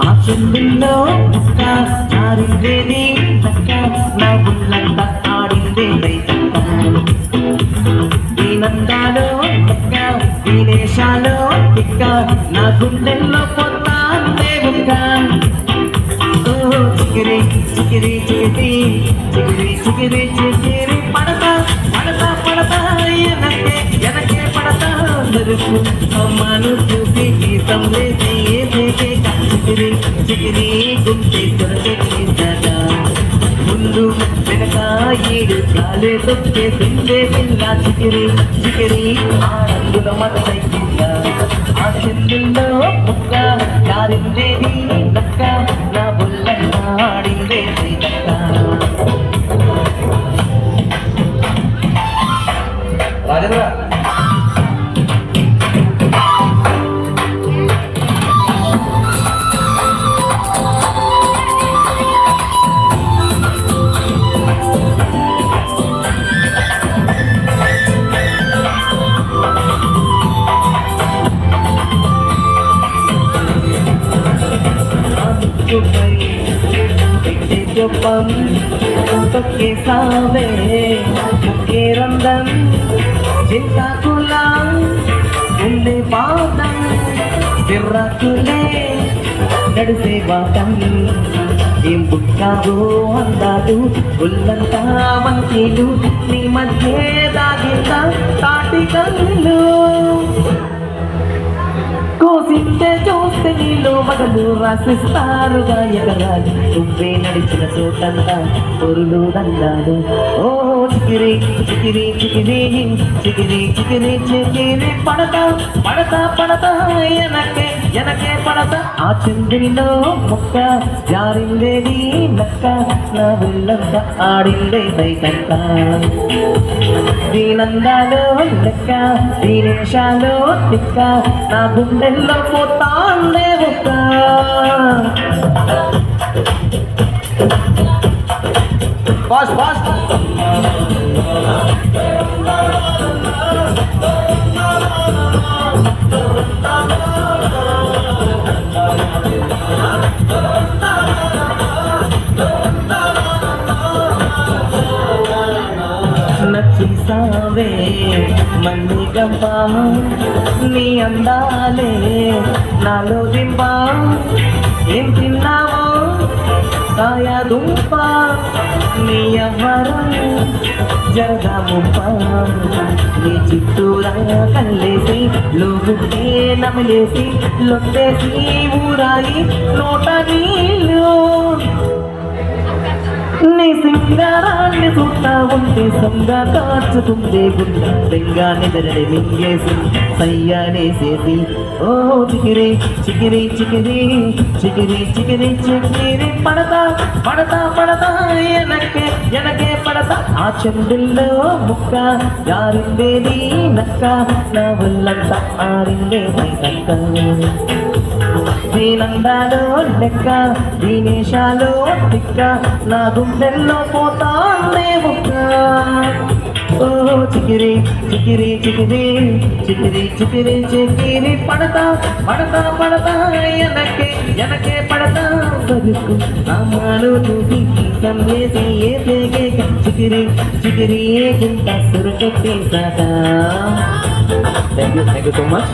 ఆ చెందుల్లో ఒక్క జారిందేది చక్క నా గుళ్ళంతా ఆడిందే రైతక్క ఈ నందాలో చక్క ఈ దేశాలో తిక్క నా గుండెల్లో పొందాందే ఒక్క చికిరి చికిరి చికిరి చికిరి చికిరి చికిరి పడతా పడతా పడతా ఎనకే ఎనకే పడతా దొరుకు అమ్మను చూసి గీతం వేసి ఏదేకే చికిరి చికిరి గుంటే దొరకెక్కిందట ముందు వెనక ఈడు కాలే తొక్కే సిందే పిల్ల చికిరి చికిరి ఆనందుల మతైకింద ఆ చెందుల్లో ముక్క జారిందేది నక్క నా బుల్లన్నాడిందే శ్రీదక్క రాజేంద్ర జపం తొక్కే సావే ముఖ్య రందం చింతాకులా ఉండే పాదం సిర్రాకులే నడిసే వాటం ఏం బుక్కాగో అందాలు గుల్లంతా వంకీలు నీ మధ్య దాగింద తాటి కళ్ళు కోసింటే చూస్తే నీలో మగలు రాసిస్తారుగా ఎగరాలి నువ్వే నడిచిన చోటంతా పొరులు దండాలు ఓ చికిరి చికిరి చికిరి చికిరి చికిరి చికిరి పడతా పడతా పడతా ఎనకే ఎనకే పడతా ఆ చంద్రునిలో మొక్క జారిందేది నక్క నా వెళ్ళంత ఆడిందే బయటంత దీనందాలో లెక్క దీనేశాలో తిక్క నా గుండెల్లో పోతాందే ఒక్క ఫాస్ట్ ఫాస్ట్ నచ్చిసావే మల్లిగంప నీ అందాలే నాలో దింప ఏం తిన్నావో కాయా దుంప నీ అవ్వరం జరగా ముప్ప నీ చుట్టూరా కల్లేసి లోగుట్టే నమిలేసి లొట్టేసి ఊరాయి నోట నీళ్ళు నీ సింగారాన్ని చూస్తా ఉంటే సంగా కాచుకుందే గుండ తెంగా నిద్రని మింగేసి సయ్యానేసేసి ఓ చికిరి చికిరి చికిరి చికిరి చికిరి చికిరి పడతా పడతా పడతా ఎనకే ఎనకే పడతా ఆ చెందుల్లో ముక్క జారిందేది నక్క నా వల్లంతా ఆరిందే నక్క దీనందాలో లెక్క దీనేశాలో తిక్క నా గుండెల్లో పోతాందే ఒక్క ఓ చికిరి చికిరి చికిరి చికిరి చికిరి చికిరి పడతా పడతా పడతా ఎనకే ఎనకే పడతా బతుకు అమ్మాను చూసి సందేసి ఏదేగే చికిరి చికిరి గుంట సురకెట్టేసాట థ్యాంక్ యూ సో మచ్